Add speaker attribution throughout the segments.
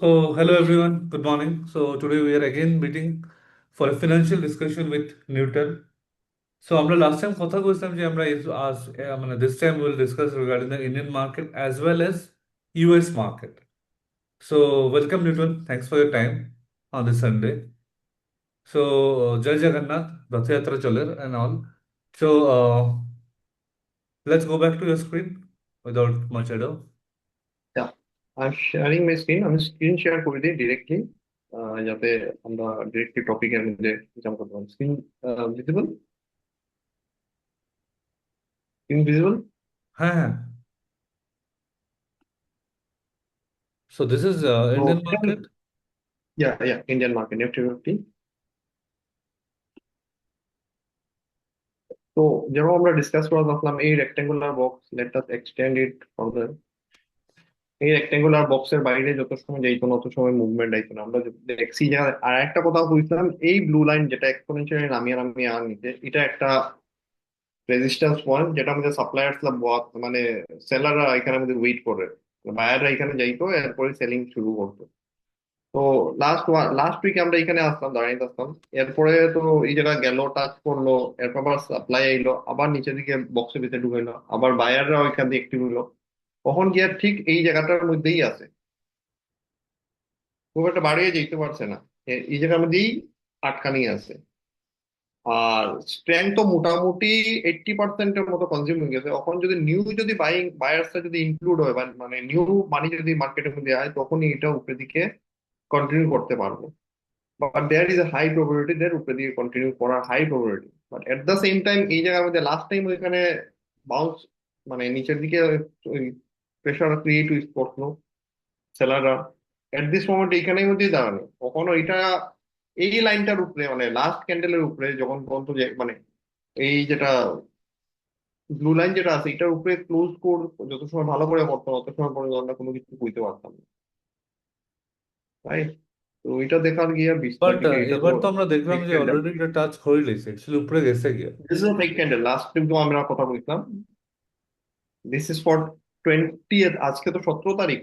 Speaker 1: Hello everyone, good morning. Today we are again meeting for a financial discussion with Newton. আমরা last time কথা বলছিলাম যে আমরা আজ মানে this time will discuss regarding the Indian market as well as US market. So welcome Newton, thanks for your time on this Sunday. So Jai Jagannath, Rathyatra চলে and all. So let's go back to your screen without much ado.
Speaker 2: Yeah, I'm sharing my screen. আমি screen share করে দিই directly যাতে আমরা directly টপিকের মধ্যে jump করতে পারি। Visible screen visible.
Speaker 1: হ্যাঁ হ্যাঁ, সো দিস ইজ
Speaker 2: তো
Speaker 1: Indian market.
Speaker 2: Indian market Nifty 50। তো যেরকম আমরা ডিসকাস করা দেখলাম এই rectangular box, let us extend ইট ফার্দার। এই রেক্টেঙ্গুলার বক্সের বাইরে যত সময় যাইতো না তত সময় মুভমেন্ট আইতো না। আমরা দেখছি যে আর একটা কথা বলছিলাম, এই ব্লু লাইন যেটা এক্সপোনেনশিয়ালি নামিয়ে নামিয়ে আর নিচে, এটা একটা রেজিস্ট্যান্স পয়েন্ট যেটা আমাদের সাপ্লায়ার্স মানে সেলাররা এখানে আমাদের ওয়েট করে, বায়াররা এখানে যাইতো, এরপরে সেলিং শুরু করতো। তো লাস্ট উইকে আমরা এখানে আসলাম, দাঁড়াইতে আসলাম। এরপরে তো এই জায়গা গেল, টাচ করলো, এরপর আবার সাপ্লাই আইলো, আবার নিচের দিকে বক্সের ভিতরে ঢুকাইলো, আবার বায়াররা ওইখান দিয়ে একটিভ হইলো। কখন গিয়ে ঠিক এই জায়গাটার মধ্যেই আছে, খুব একটা বাড়িয়ে যেতে পারছে না, এই জায়গার মধ্যেই আটকানি আছে। আর স্ট্রেংথ তো মোটামুটি 80%-এর মতো কনজিউম হয়ে গেছে। এখন যদি নিউ যদি বাইং বায়ার্সটা যদি ইনক্লুড হয় বা মানে নিউ মানি যদি মার্কেটের মধ্যে হয়, তখনই এটা উপরের দিকে কন্টিনিউ করতে পারবো। But there is a high probability, there উপরের দিকে কন্টিনিউ করার high probability. But at the same time এই জায়গার মধ্যে লাস্ট টাইম ওইখানে বাউন্স, মানে নিচের দিকে প্রেশার ক্রিয়েট করলো সেলাররা। এট দিস মোমেন্ট এইখানের মধ্যেই দাঁড়ানো, কখনো এটা এই লাইনটার উপরে, মানে লাস্ট ক্যান্ডেলের উপরে যখন পর্যন্ত যে মানে এই যেটা ব্লু লাইন যেটা আছে এটার উপরে ক্লোজ কোড যত সময় ভালো করে করতাম তত সময় পর্যন্ত আমরা কোনো কিছু বুঝতে পারতাম না, রাইট? তো এটা দেখার গিয়ে
Speaker 1: বাট
Speaker 2: বিস্তারিত এটা তো
Speaker 1: এবার তো আমরা দেখলাম
Speaker 2: ফেক
Speaker 1: যে
Speaker 2: ক্যান্ডেল।
Speaker 1: অলরেডি এটা টাচ করে লেগেছে, অ্যাকচুয়ালি উপরে গেছে গিয়ে।
Speaker 2: This is fake candle, last কিন্তু আমরা কথা বলছিলাম। দিস ইজ ফর 20, আজকে তো 17 তারিখ,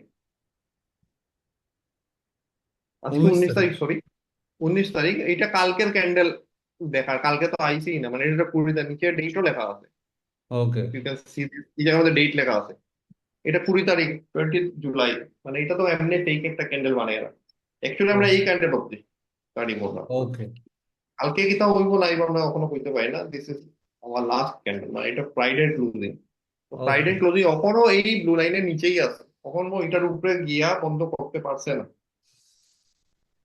Speaker 2: আজকে
Speaker 1: উনিশ
Speaker 2: 19 তারিখ,
Speaker 1: তারিখ
Speaker 2: সরি 19 তারিখ। এটা কালকের ক্যান্ডেল দেখার, কালকে তো আইসি না, মানে এটা 20 তারিখ, নিচে ডেটও লেখা আছে।
Speaker 1: ওকে
Speaker 2: ইউ ক্যান সি এই জায়গার মধ্যে ডেট লেখা আছে, এটা 20 তারিখ, 20 জুলাই। মানে এটা তো এমনি ফেক একটা ক্যান্ডেল বানিয়ে রাখে। অ্যাকচুয়ালি আমরা এই ক্যান্ডেল অব্দি স্টাডি করলাম।
Speaker 1: ওকে
Speaker 2: কালকে কি তাও হইব লাইভ আমরা কখনো কইতে পারি না। দিস ইজ আমার লাস্ট ক্যান্ডেল, মানে এটা ফ্রাইডে ক্লোজিং। তো ফ্রাইডে
Speaker 1: ওকে
Speaker 2: ক্লোজিং এখনো এই ব্লু লাইনের নিচেই আছে, কখনো এটার উপরে গিয়া বন্ধ করতে পারছে না।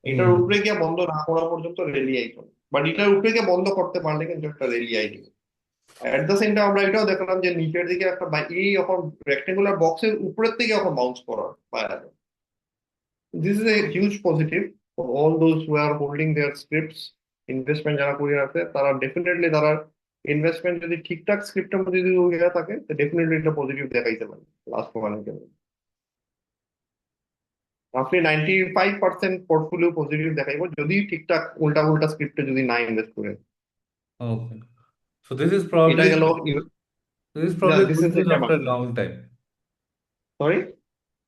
Speaker 2: এটার
Speaker 1: হুম
Speaker 2: উপরে গিয়া বন্ধ না করা পর্যন্ত রেলি আইতো না, বাট এটার উপরে গিয়ে বন্ধ করতে পারলে কিন্তু একটা রেলি আইতো। এট দ্য সেম টাইম আমরা এটাও দেখলাম যে নিচের দিকে একটা এই এখন রেক্টেঙ্গুলার বক্সের উপরের থেকে এখন বাউন্স করার পায়। This is a huge positive for all those who are holding their scripts. Investment যারা করে আছে তারা ডেফিনেটলি, তারা ইনভেস্টমেন্ট যদি ঠিকঠাক স্ক্রিপ্টের মধ্যে যদি হয়ে থাকে তো ডেফিনেটলি এটা পজিটিভ দেখাইতে পারে লাস্ট মোমেন্টে। আপনি 95% পোর্টফোলিও পজিটিভ দেখাইব যদি ঠিকঠাক উল্টা উল্টা স্ক্রিপ্টে যদি না ইনভেস্ট করে।
Speaker 1: ওকে, so this is
Speaker 2: এটা
Speaker 1: probably
Speaker 2: গেল,
Speaker 1: this is probably a
Speaker 2: this
Speaker 1: good
Speaker 2: is
Speaker 1: thing
Speaker 2: India
Speaker 1: after a
Speaker 2: market.
Speaker 1: long time.
Speaker 2: Sorry,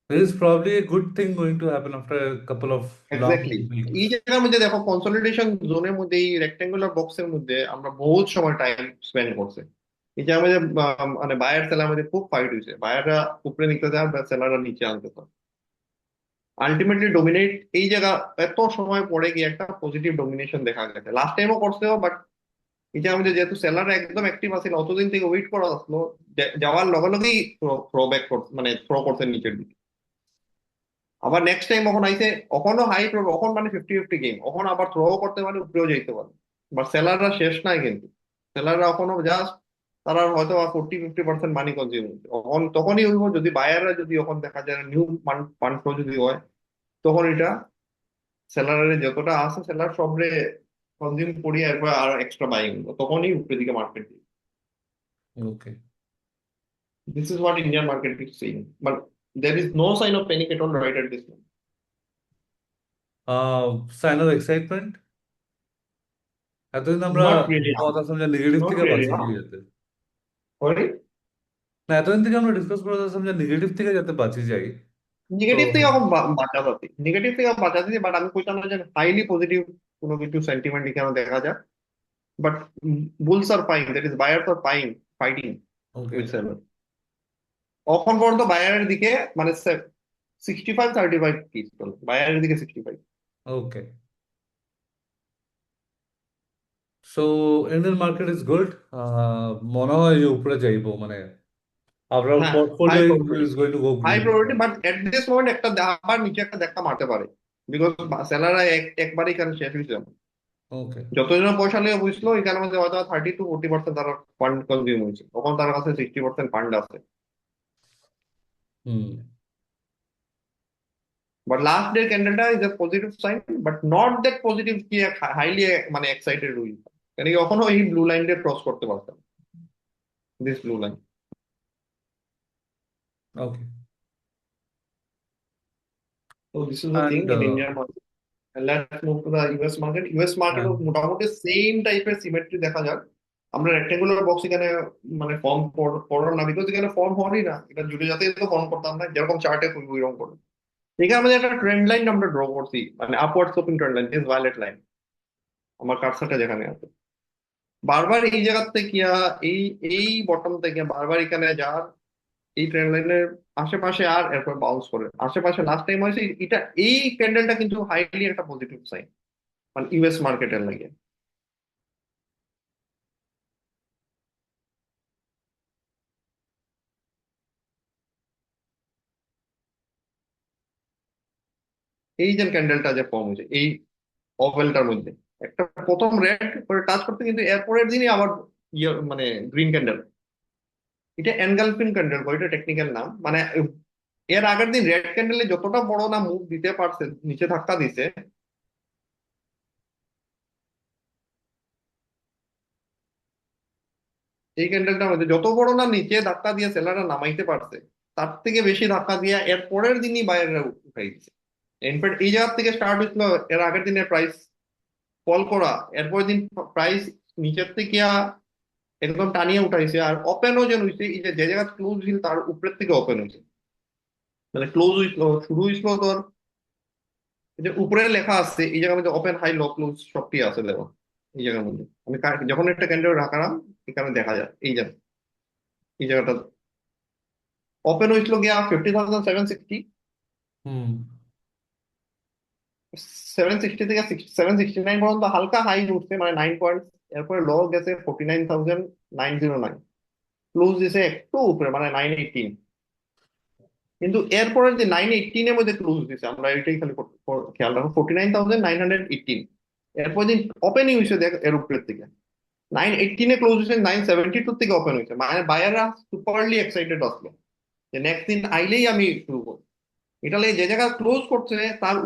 Speaker 1: This is probably a good thing going to happen after a couple of long
Speaker 2: exactly.
Speaker 1: weeks.
Speaker 2: এই জায়গার মধ্যে দেখো consolidation জোনের মধ্যে এই rectangular বক্সের মধ্যে আমরা বহুত সময় টাইম স্পেন্ড করছি। এই যে আমাদের মানে বায়ার সেলার মধ্যে খুব ফাইট হয়েছে, বায়াররা উপরে নিতে চায় বা সেলাররা নিচে আনতে চায়। আলটিমেটলি ডোমিনেট এই জায়গা এত সময় পরে গিয়ে একটা পজিটিভ ডোমিনেশন দেখা গেছে, লাস্ট টাইমও করছে। বাট এই যে আমাদের যেহেতু সেলাররা একদম অ্যাক্টিভ আছিল, অতদিন থেকে ওয়েট করা আসলো, যাওয়ার লগে লগেই থ্রো ব্যাক করছে, মানে থ্রো করছে নিচের দিকে। আবার নেক্সট টাইম কখন আইছে, কখনো হাই প্রো, কখন মানে 50-50 গেম, কখন আবার থ্রো করতে পারে, উপরেও যেতে পারে। বাট সেলাররা শেষ নাই কিন্তু, সেলাররা এখনো জাস্ট, তারা হয়তো 40-50% মানি কনজিউম হচ্ছে তখন, তখনই হইব যদি বায়াররা যদি এখন দেখা যায় নিউ ফান্ড ফ্লো যদি হয়, তখন এটা সেলারের যতটা আছে সেলার সবরে কনজিউম করি, এরপর আর এক্সট্রা বাইং, তখনই উপরের দিকে market.
Speaker 1: Okay.
Speaker 2: This is what Indian market is saying, but there is no sign of panic at all right at this moment.
Speaker 1: Sign of excitement. এতদিন আমরা
Speaker 2: নট রিয়েলি,
Speaker 1: কথা শুনলে নেগেটিভ
Speaker 2: নট
Speaker 1: থেকে
Speaker 2: really
Speaker 1: বাঁচি
Speaker 2: না।
Speaker 1: যাই যাতে।
Speaker 2: সরি।
Speaker 1: না, এতদিন থেকে আমরা ডিসকাস করে যাচ্ছিলাম যে নেগেটিভ থেকে যাতে বাঁচি যাই। তো
Speaker 2: নেগেটিভ থেকে এখন বাঁচা যাচ্ছে, নেগেটিভ থেকে বাঁচা যাচ্ছে, বাট আমি কইতাম না যে হাইলি পজিটিভ কোনো কিছু সেন্টিমেন্ট এখানে দেখা যায়। But bulls are fine, that is buyers are fine fighting
Speaker 1: okay.
Speaker 2: With seller. এখন পর্যন্ত বায়ারের দিকে মানে 65-35 কি চলে, বায়ারের দিকে 65।
Speaker 1: Okay, so Indian market is good. মনে হয় যে উপরে যাইবো, মানে আপনার
Speaker 2: হ্যাঁ, high
Speaker 1: portfolio
Speaker 2: probability,
Speaker 1: is going to go
Speaker 2: high
Speaker 1: green.
Speaker 2: Probability, but at this moment একটা আবার নিচে একটা দেখা মারতে পারে, বিকজ সেলাররা একবারই এখানে শেষ হয়েছে।
Speaker 1: ওকে।
Speaker 2: যতজন পয়সা নিয়ে বুঝলো এখানে মধ্যে হয়তো 30-40% তারা ফান্ড কনজিউম হয়েছে, তখন তার কাছে 60% ফান্ড আছে।
Speaker 1: হুম।
Speaker 2: বাট লাস্ট ডে ক্যান্ডেলটা is a positive sign, but not that positive কি হাইলি মানে এক্সাইটেড হই, কেন কি কখনো এই ব্লু লাইন দিয়ে ক্রস করতে পারতাম, this blue line.
Speaker 1: Okay.
Speaker 2: So this is the thing
Speaker 1: and
Speaker 2: in Indian market. And let's move to the US market. US market ও মোটামুটি সেম টাইপের সিমেট্রি দেখা যায়। আমরা রেক্টেঙ্গুলার বক্স এখানে মানে ফর্ম করো না, বিকজ এখানে ফর্ম হয়ই না, এটা জুড়ে যাতে তো ফর্ম করতাম না, যেরকম চার্টে খুবই ওইরকম করে। এখানে আমাদের একটা ট্রেন্ড লাইন আমরা ড্র করছি, মানে upward sloping trend line, this violet line, আমার কার্সারটা যেখানে আছে। বারবার এই জায়গা থেকে এই এই বটম থেকে বারবার এখানে যার এই ট্রেন্ড লাইনের আশেপাশে আর এরপর বাউন্স করে আশেপাশে লাস্ট টাইম হয়েছে এটা। এই ক্যান্ডেলটা কিন্তু হাইলি একটা পজিটিভ সাইন মানে ইউএস মার্কেটের লাগে। এই যে ক্যান্ডেলটা যে ফর্ম হয়েছে এই ওভেলটার মধ্যে, একটা প্রথম রেড করে টাচ করতে, কিন্তু এরপরের দিনই আবার মানে গ্রিন ক্যান্ডেল। এটা এনগালফিং ক্যান্ডেল, এটা টেকনিক্যাল নাম। মানে এর আগের দিন রেড ক্যান্ডেলে যতটা বড় না মুভ দিতে পারছে, নিচে ধাক্কা দিছে, এই ক্যান্ডেলটার মধ্যে যত বড় না নিচে ধাক্কা দিয়ে সেলাররা নামাইতে পারছে, তার থেকে বেশি ধাক্কা দিয়ে এর পরের দিনই বাইরেরা উঠাই দিছে। ইনফ্যাক্ট এই জায়গা থেকে স্টার্ট হয়েছিল এর আগের দিনের প্রাইস ফল করা, এরপরের দিন প্রাইস নিচের থেকে একদম টানিয়ে উঠাইছে। আর ওপেনও যেন হইছে, এই যে যে জায়গা ক্লোজ ছিল তার উপরের থেকে ওপেন হয়েছে, মানে ক্লোজ হইছিল, শুরু হয়েছিল তোর এই যে উপরে লেখা আছে এই জায়গার মধ্যে ওপেন হাই লো ক্লোজ সবটি আছে দেখো এই জায়গার মধ্যে। আমি যখন একটা ক্যান্ডেল রাখালাম এখানে দেখা যায় এই যে এই জায়গাটা ওপেন হয়েছিল গিয়া 50,760,
Speaker 1: হুম।
Speaker 2: 760 থেকে 769 পর্যন্ত হালকা হাই উঠছে মানে 9 পয়েন্ট। এরপরে লো গেছে 49,909, ক্লোজ দিছে একটু উপরে মানে 918। কিন্তু এরপরে যে 918-এর মধ্যে ক্লোজ দিছে, আমরা এটাই খালি খেয়াল রাখো, 49,918। এরপর দিন ওপেনই হয়েছে দেখ এর উপরের থেকে 918-এ ক্লোজ হয়েছে, 972 থেকে ওপেন হয়েছে, মানে বায়াররা সুপারলি এক্সাইটেড আসলো যে নেক্সট দিন আইলেই আমি শুরু করবো। এটা লাগে যে জায়গা ক্লোজ করছে তার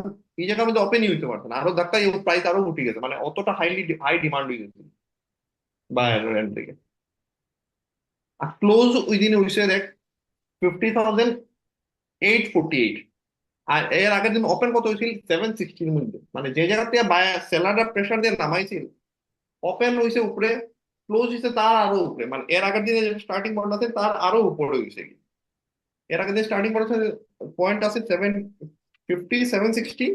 Speaker 2: এই জায়গার মধ্যে ওপেনই হইতে পারছে না, আরো ধাক্কা প্রাইস আরো উঠে গেছে, মানে অতটা হাই ডিমান্ড হয়ে গেছে
Speaker 1: হুম।
Speaker 2: বায়ার এন্ড থেকে। আর ক্লোজ ওই দিনে হয়েছে দেখ 50,848। আর এর আগের দিন ওপেন কত হয়েছিল 760-এর মধ্যে, মানে যে জায়গাতে বায়ার সেলাররা প্রেসার দিয়ে নামাইছিল ওপেন হয়েছে উপরে, ক্লোজ হয়েছে তার আরো উপরে, মানে এর আগের দিনে যে স্টার্টিং পয়েন্ট আছে তার আরো উপরে হয়েছে। এর আগে যে স্টার্টিং পয়েন্ট আছে 750-760,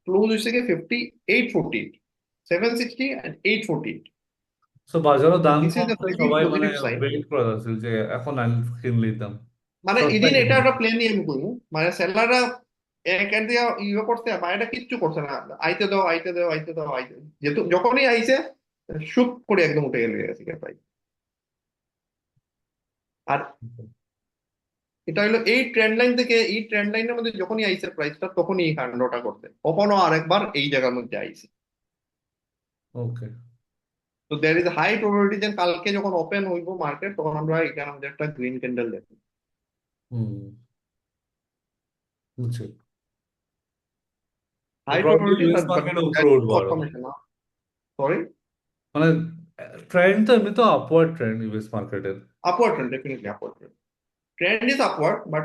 Speaker 2: ক্লোজ হয়েছে কি 58-48, 760 and 848।
Speaker 1: সো বাজারও
Speaker 2: তো
Speaker 1: দাম
Speaker 2: দিস ইজ
Speaker 1: কম
Speaker 2: এ
Speaker 1: তো
Speaker 2: ভেরি
Speaker 1: সবাই মানে
Speaker 2: পজিটিভ সাইন।
Speaker 1: ওয়েট করে আছে যে এখন আমি কিনলে দাম
Speaker 2: মানে
Speaker 1: সস্তায়
Speaker 2: এদিন এটা
Speaker 1: কিনলে।
Speaker 2: একটা প্লেনই আমি করবো, মানে সেলাররা এক এন্ড দিয়ে ইয়ে করছে, বাইরেটা কিচ্ছু করছে না, আইতে দাও আইতে দাও আইতে দাও আইতে দাও। যেহেতু যখনই আইছে শুক করে একদম উঠে গেছে প্রাইস। আর এটা হলো এই ট্রেন্ড লাইন থেকে, এই ট্রেন্ড লাইনের মধ্যে যখনই আইসে প্রাইসটা তখনই এই কাণ্ডটা করছে, কখনো আরেকবার এই জায়গার মধ্যে আইছে।
Speaker 1: ওকে।
Speaker 2: তো দেয়ার ইজ হাই প্রবাবিলিটি যে কালকে যখন ওপেন হইব মার্কেট তখন আমরা এখানে আমাদের একটা গ্রিন ক্যান্ডেল দেখবো।
Speaker 1: হুম, বুঝছি।
Speaker 2: High
Speaker 1: probably
Speaker 2: probability,
Speaker 1: US
Speaker 2: but
Speaker 1: মার্কেটে উপরে
Speaker 2: দ্যাট
Speaker 1: উঠবো আরো,
Speaker 2: কনফার্মেশন না। সরি,
Speaker 1: মানে ট্রেন্ড তো এমনি তো আপওয়ার্ড ট্রেন্ড ইউএস মার্কেটের।
Speaker 2: Upward trend, definitely upward trend, trend is upward, but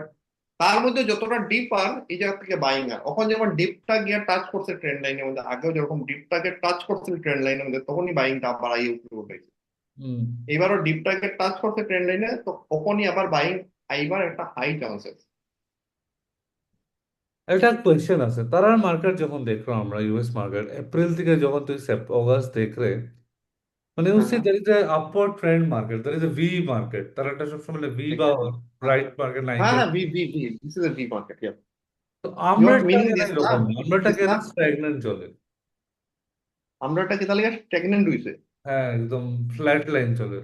Speaker 2: তার মধ্যে যতটা ডিপ আর এই জায়গা থেকে বাইং আর এখন যেমন ডিপটা গিয়ে টাচ করছে ট্রেন্ড লাইনের মধ্যে, আগেও যেরকম ডিপটাকে টাচ করছিল ট্রেন্ড লাইনের মধ্যে তখনই বাইংটা বাড়াইয়ে উপরে উঠেছে।
Speaker 1: হুম।
Speaker 2: এবারও ডিপটাকে টাচ করছে ট্রেন্ড লাইনে তো তখনই আবার বাইং আইবার একটা হাই চান্সেস।
Speaker 1: একটা কোয়েশ্চেন আছে, তারার মার্কেট যখন দেখলাম আমরা, ইউএস মার্কেট এপ্রিল থেকে যখন তুই অগাস্ট দেখলে, মানে ইউ
Speaker 2: হ্যাঁ
Speaker 1: সি
Speaker 2: হ্যাঁ
Speaker 1: there is a upward trend market, there is A V market, তারা একটা সবসময় ভি বা
Speaker 2: এক্স্যাক্টলি হ্যাঁ
Speaker 1: রাইট মার্কেট
Speaker 2: হ্যাঁ
Speaker 1: নাইনটি।
Speaker 2: হ্যাঁ V V V this is A V market.
Speaker 1: তো
Speaker 2: ইউ আর
Speaker 1: আমরাটা
Speaker 2: মিনিং
Speaker 1: কেন
Speaker 2: দিস না,
Speaker 1: এরকম, আমরাটা
Speaker 2: দিস
Speaker 1: কেন
Speaker 2: না,
Speaker 1: স্ট্যাগন্যান্ট চলে?
Speaker 2: আমরা একটা কেতালি স্ট্যাগনেন্ট হইছে।
Speaker 1: হ্যাঁ, একদম ফ্ল্যাট লাইন চলে।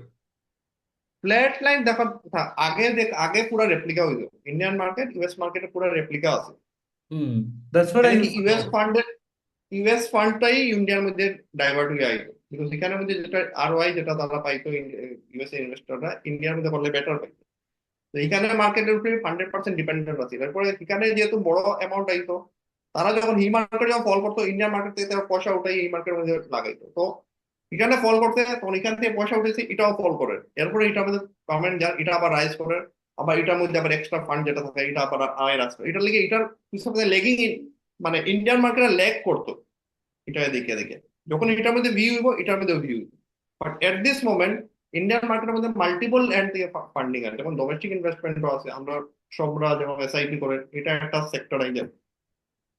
Speaker 2: ফ্ল্যাট লাইন দেখো, আগে আগে পুরো রেপ্লিকা হইতো, ইন্ডিয়ান মার্কেট ইউএস মার্কেটে পুরো রেপ্লিকা আছে।
Speaker 1: হুম, দ্যাটস হোয়াট আই
Speaker 2: কেন কি
Speaker 1: ইউজ টু নো।
Speaker 2: ইউএস ফান্ডটাই ইন্ডিয়ার মধ্যে ডাইভার্ট হয়ে আইতো, বিকজ এখানের মধ্যে যেটা আরওআই যেটা তারা পাইতো, ইউএস ইনভেস্টররা ইন্ডিয়ার মধ্যে করলে বেটার পাইতো। তো এখানে মার্কেটের উপরে 100% ডিপেন্ডেন্ট আছে। এরপরে এখানে যেহেতু বড় অ্যামাউন্ট আইতো, তারা যখন ই মার্কেট যখন ফল করতো, ইন্ডিয়ান মার্কেট থেকে তারা পয়সা উঠাই এই মার্কেটের মধ্যে লাগাইতো। তো এখানে ফল করতে তখন এখান থেকে পয়সা উঠেছে, এটাও ফল করে, এরপরে এটা আমাদের গভর্নমেন্ট যা এটা আবার রাইজ করে, আবার এটার মধ্যে আবার এক্সট্রা ফান্ড যেটা থাকে এটা আবার আয় রাখছে, এটার লেগে এটার পিছনে লেগিং, মানে ইন্ডিয়ান মার্কেটে ল্যাগ করতো এটা দেখে দেখে। যখন এটার মধ্যে ভিউ হইব এটার মধ্যে ভিউ হইব। But at this moment Indian মার্কেটের মধ্যে মাল্টিপল এন্ড থেকে ফান্ডিং আছে, যেমন ডোমেস্টিক ইনভেস্টমেন্টও আছে, আমরা সবরা যেমন এসআইপি করে এটা একটা সেক্টর আই যায়,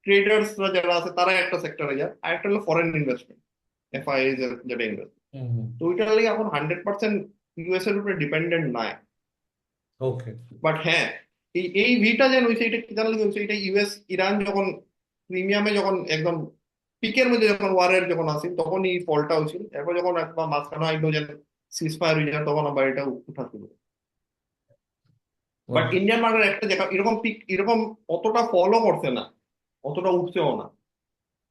Speaker 2: ট্রেডার্সরা যারা আছে তারা একটা সেক্টর আই যায়, আর একটা হলো ফরেন ইনভেস্টমেন্ট, এফআইআই যেটা ইনভেস্ট।
Speaker 1: হুম।
Speaker 2: তো ওইটার লাগে এখন 100% ইউএস এর উপরে ডিপেন্ডেন্ট নাই।
Speaker 1: ওকে।
Speaker 2: বাট হ্যাঁ, এই ভিটা যেন হয়েছে এটা কি জানলে হয়েছে, এটা ইউএস ইরান যখন প্রিমিয়ামে যখন একদম পিকের মধ্যে যখন ওয়ারের যখন আসি তখন এই ফলটা হয়েছিল, এরপর যখন একবার মাঝখানে আইলো যে সিজ ফায়ার হয়ে যায় তখন আবার এটা উঠা ছিল। But
Speaker 1: okay.
Speaker 2: ইন্ডিয়ান মার্কেট একটা জায়গা এরকম পিক এরকম অতটা ফলও করছে না, অতটা উঠছেও না।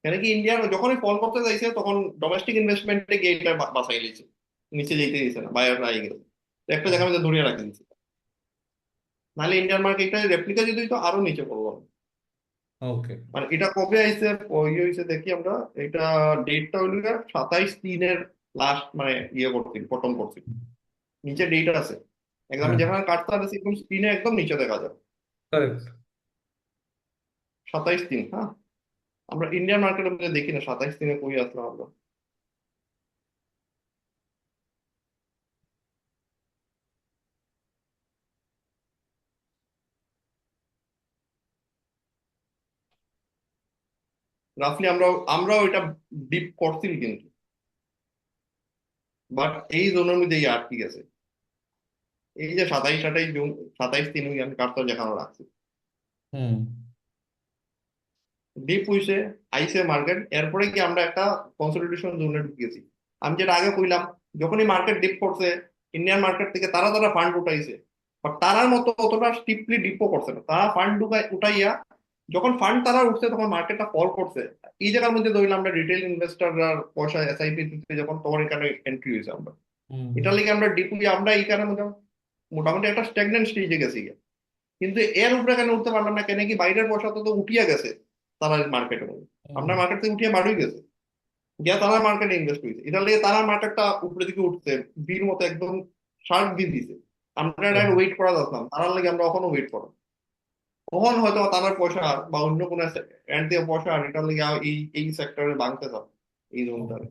Speaker 2: কেন কি ইন্ডিয়ান যখনই ফল করতে চাইছে তখন ডোমেস্টিক ইনভেস্টমেন্টে গিয়ে এটা বাঁচাই নিয়েছে, নিচে যেতে দিয়েছে না, বাইরে আই গেছে। তো একটা জায়গার মধ্যে ধরিয়ে রাখতে দিচ্ছে, নাহলে ইন্ডিয়ান মার্কেট এটা রেপ্লিকা যদি তো আরো নিচে পড়বো।
Speaker 1: ওকে।
Speaker 2: মানে এটা কবে আইছে হইছে দেখি আমরা, এটা ডেটটা হইল 27/3 লাস্ট, মানে ইয়ে করছিল প্রথম করছিল, নিচে ডেট আছে একদম,
Speaker 1: হ্যাঁ,
Speaker 2: যেখানে কাটতে আছে একদম স্ক্রিনে একদম নিচে দেখা যায়
Speaker 1: কারেক্ট।
Speaker 2: 27/3। হ্যাঁ, আমরা ইন্ডিয়ান মার্কেটের মধ্যে দেখি না 27/3 কই আসলাম আমরা। রাফলি আমরাও এটা ডিপ করছিল কিন্তু, বাট এই জোনের মধ্যে এই আটকে গেছে। এই যে 27/28 জুন, 27/3 আমি কাটতে যেখানে রাখছি,
Speaker 1: হুম।
Speaker 2: ডিপ হইছে, আইসে মার্কেট, এরপরে কি আমরা একটা কনসলিডেশন জোনে ঢুকেছি। আমি যেটা আগে কইলাম, যখনই মার্কেট ডিপ করছে ইন্ডিয়ান মার্কেট থেকে তারা তারা ফান্ড উঠাইছে, বাট তারার মতো অতটা স্টিপলি ডিপও করছে না, তারা ফান্ড উঠাইয়া যখন ফান্ড তারা উঠছে তখন মার্কেটটা ফল করছে। এই জায়গার মধ্যে ধরলাম আমরা রিটেল ইনভেস্টররা পয়সা এসআইপি দিতে যখন তখন এখানে এন্ট্রি হয়েছে আমরা,
Speaker 1: হুম।
Speaker 2: এটা লিগে আমরা ডিপলি আমরা এইখানে মোটামুটি একটা স্ট্যাগনেন্ট স্টেজে গেছি। কিন্তু এর উপরে কেন উঠতে পারলাম না, কেন কি বাইরের পয়সা তো উঠিয়া গেছে তারা মার্কেটে,
Speaker 1: হুম।
Speaker 2: আমরা মার্কেট থেকে উঠিয়ে বাড়ি গেছে, গিয়া তারা মার্কেটে ইনভেস্ট করেছে, এটা লিগে তারা মার্কেটটা উপরে দিকে উঠছে, ভিড় মতো একদম শার্প দিয়ে দিছে। আমরা ওয়েট করা যাচ্ছিলাম তার লাগে, আমরা কখনো ওয়েট করো কখন হয়তো তার পয়সা বা অন্য কোনো এন্ড দিয়ে পয়সা এটা লিগে এই এই সেক্টরে ভাঙতে চাও এই জোনটারে।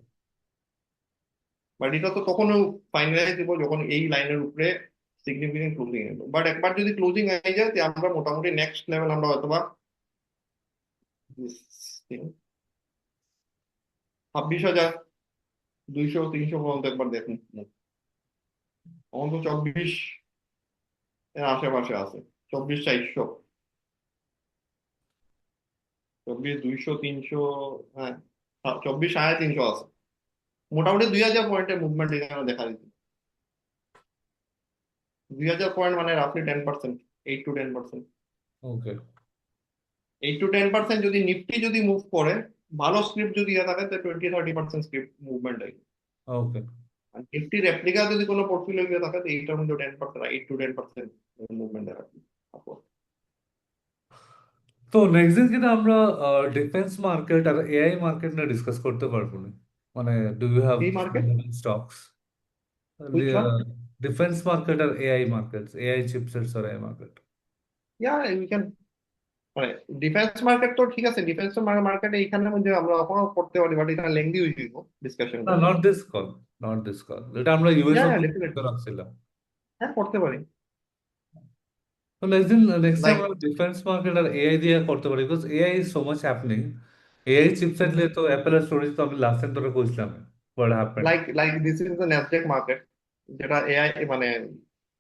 Speaker 2: বাট এটা তো তখনও ফাইনালাইজ দিব যখন এই লাইনের উপরে সিগনিফিকেন্ট ক্লোজিং এলো। বাট একবার যদি ক্লোজিং হয়ে যায় তো আমরা মোটামুটি নেক্সট লেভেল আমরা হয়তো 26,200 300 পর্যন্ত একবার দেখুন, অন্তত 24 এর আশেপাশে আছে, 24,400, 24,200 300, হ্যাঁ 24,350 আছে, মোটামুটি 2,000 পয়েন্টের মুভমেন্ট এখানে দেখা দিচ্ছে। 2,000 পয়েন্ট মানে রাফলি 10%, 8 to 10%।
Speaker 1: ওকে।
Speaker 2: 8 to 10% যদি নিফটি যদি মুভ করে, ভালো স্ক্রিপ্ট যদি ইয়ে থাকে তো 20-30% স্ক্রিপ্ট মুভমেন্ট হয়।
Speaker 1: ওকে।
Speaker 2: আর নিফটি রেপ্লিকা যদি কোনো পোর্টফোলিও ইয়ে থাকে তো এইটার মধ্যে 10%, 8 to 10% মুভমেন্ট দেখাচ্ছে।
Speaker 1: তো নেক্সট দিন কিন্তু আমরা ডিফেন্স মার্কেট আর এআই মার্কেট নিয়ে ডিসকাস করতে পারবো না? মানে ডু ইউ হ্যাভ
Speaker 2: এই market
Speaker 1: stocks?
Speaker 2: Which one?
Speaker 1: Defence market আর এআই মার্কেট, এআই চিপসেটস আর AI market.
Speaker 2: Yeah we can, মানে ডিফেন্স মার্কেট তো ঠিক আছে, ডিফেন্স মার্কেটে এইখানের মধ্যে আমরা এখনো করতে পারি, বাট এখানে লেংদি হয়ে যাইব
Speaker 1: না,
Speaker 2: ডিসকাশনটা।
Speaker 1: Not this call, not this call, এটা আমরা ইউএস
Speaker 2: ইয়া
Speaker 1: অব্দি করতে
Speaker 2: ডেফিনেটলি,
Speaker 1: রাখছিলাম।
Speaker 2: হ্যাঁ করতে পারি।
Speaker 1: তো নেক্সট টাইম
Speaker 2: লাইক
Speaker 1: আমরা ডিফেন্স মার্কেট আর এআই দিয়ে করতে পারি, because AI is so much happening. AI chipset নিয়ে তো অ্যাপেলের স্টোরি তো আমি লাস্ট টাইম ধরে কইছিলাম what happened.
Speaker 2: Like this is the Nasdaq market, যেটা এআই মানে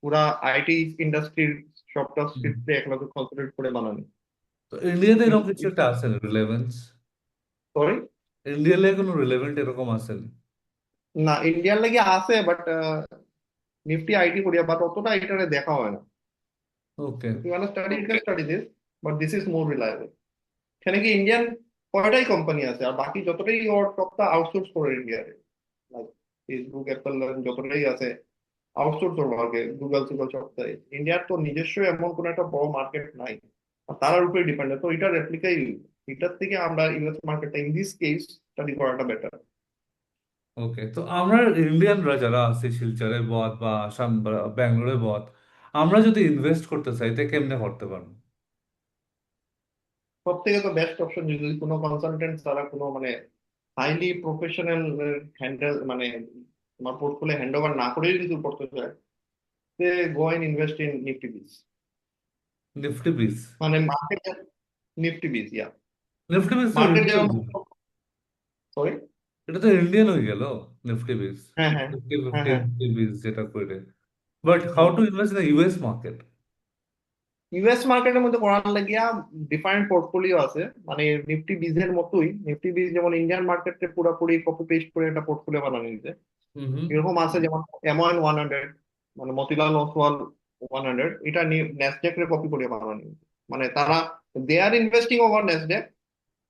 Speaker 2: পুরা আইটি ইন্ডাস্ট্রির সবটা স্ক্রিপ্টে একলাগে কনসেন্ট্রেট করে বানানো।
Speaker 1: তো ইন্ডিয়াতে
Speaker 2: ইটস
Speaker 1: এরকম কিছু
Speaker 2: ইটস
Speaker 1: একটা আছে রিলেভেন্স?
Speaker 2: সরি,
Speaker 1: ইন্ডিয়ার লাগে কোনো রিলেভেন্ট এরকম আছে?
Speaker 2: না ইন্ডিয়ার লাগে আছে বাট নিফটি আইটি করিয়া, বাট অতটা এটারে দেখা হয় না।
Speaker 1: Okay.
Speaker 2: If you want study you can study this, but this is more reliable. এখানে কি ইন্ডিয়ান কয়টাই কোম্পানি আছে, আর বাকি যতটাই ওর সবটা আউটসোর্স করে ইন্ডিয়াতে, লাইক ফেসবুক অ্যাপল যতটাই আছে আউটসোর্স ওর মার্কেট, গুগল সুগল সবটাই। ইন্ডিয়ার তো নিজস্ব এমন কোন একটা বড় মার্কেট নাই, আর তার উপরে ডিপেন্ডেন্ট, তো এটা রেপ্লিকাই, এটার থেকে আমরা ইউএস মার্কেটটা ইন দিস কেস স্টাডি করাটা বেটার।
Speaker 1: ওকে, তো আমরা ইন্ডিয়ানরা যারা আছি শিলচরে বদ বা আসাম বা ব্যাঙ্গালোরে বদ, আমরা যদি ইনভেস্ট করতে চাই তো কেমনে করতে পারবো?
Speaker 2: সব থেকে তো বেস্ট অপশন, যদি কোনো কনসালটেন্ট তারা কোনো মানে হাইলি প্রফেশনাল হ্যান্ডেল মানে তোমার পোর্টফোলিও হ্যান্ড ওভার না করেই যদি করতে চায়, they go and invest in Nifty bees,
Speaker 1: Nifty bees?
Speaker 2: মানে মার্কেট, নিফটি বিস ইয়া,
Speaker 1: নিফটি বিস তো
Speaker 2: মার্কেট
Speaker 1: ইন্ডিয়ান
Speaker 2: যেমন,
Speaker 1: হয়ে গেল।
Speaker 2: সরি,
Speaker 1: এটা তো ইন্ডিয়ান হয়ে গেল নিফটি বিস।
Speaker 2: হ্যাঁ হ্যাঁ
Speaker 1: ফিফটি
Speaker 2: হ্যাঁ
Speaker 1: ফিফটি
Speaker 2: হ্যাঁ।
Speaker 1: নিফটি বিস যেটা করে, but how
Speaker 2: hmm.
Speaker 1: To invest in US market?
Speaker 2: US মার্কেটের মধ্যে করার লাগিয়া ডিফারেন্ট পোর্টফোলিও আছে, মানে নিফটি বিজের মতোই। নিফটি বিজ যেমন ইন্ডিয়ান মার্কেটে পুরোপুরি কপি পেস্ট করে একটা পোর্টফোলিও বানানো নিতে,
Speaker 1: হুম হুম।
Speaker 2: এরকম আছে যেমন M1 100, মানে মতিলাল ওসওয়াল 100, এটা ন্যাসডাক রে কপি করে বানানো নিতে। মানে তারা, they are investing over Nasdaq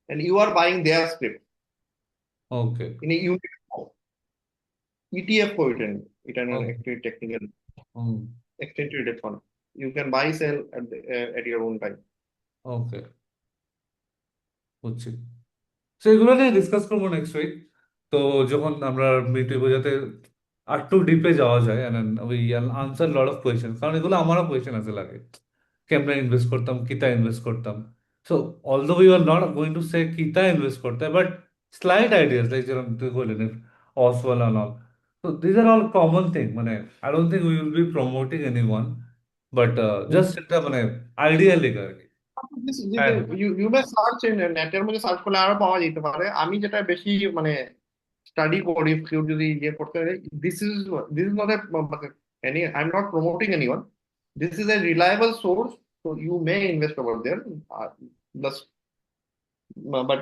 Speaker 2: and you are buying their script
Speaker 1: okay.
Speaker 2: In unit ETF কো, এটা এটা
Speaker 1: ওকে।
Speaker 2: একটি technical
Speaker 1: hmm.
Speaker 2: Exchange traded fund, you can buy sell at your own time.
Speaker 1: Okay, বুঝছি। তো এগুলো নিয়ে ডিসকাস করবো নেক্সট উইক। তো যখন আমরা মিট হইব, যাতে আর টু ডিপে যাওয়া যায় and we answer lot of question, কারণ এগুলো আমারও কোয়েশ্চেন আছে লাগে কেমনে ইনভেস্ট করতাম, কিতা ইনভেস্ট করতাম। So although we are not going to say কিতা ইনভেস্ট করতে, বাট স্লাইট আইডিয়াস লাইক যেরকম তুই বললেন অসওয়াল অ্যান্ড অল। তো this are all common thing, মানে I don't think we will be promoting any one, but just একটা মানে idea লেগে আর কি। হ্যাঁ।
Speaker 2: ইউ মে সার্চ, নেটের মধ্যে সার্চ করলে আরো পাওয়া যেতে পারে। আমি যেটা বেশি মানে স্টাডি করি, কেউ যদি ইয়ে করতে পারে, this is this is not any, I am not promoting any one, this is a reliable source, so you may invest over there. Just but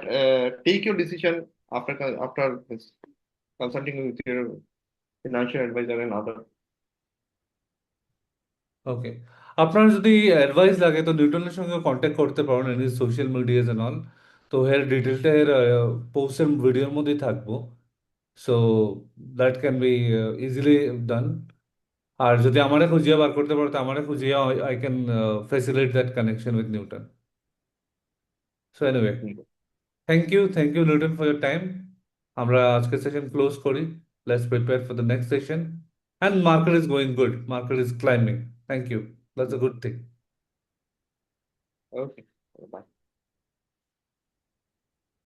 Speaker 2: take your decision after this, consulting with your financial advisor and other.
Speaker 1: ওকে, আপনার যদি advice লাগে তো নিউটনের সঙ্গে contact করতে পারেন any social medias and all. তো এর ডিটেলটা এর পোস্টের ভিডিওর মধ্যেই থাকবো। So that can be easily done. আর যদি আমারে খুঁজিয়া বার করতে পারো তো আমারে খুঁজিয়া I can facilitate that connection with Newton. So anyway, thank you Newton for your time. আমরা আজকের সেশন ক্লোজ করি। Let's prepare for the next session. And market is going good, market is climbing. Thank you, that's a good thing.
Speaker 2: Okay, bye.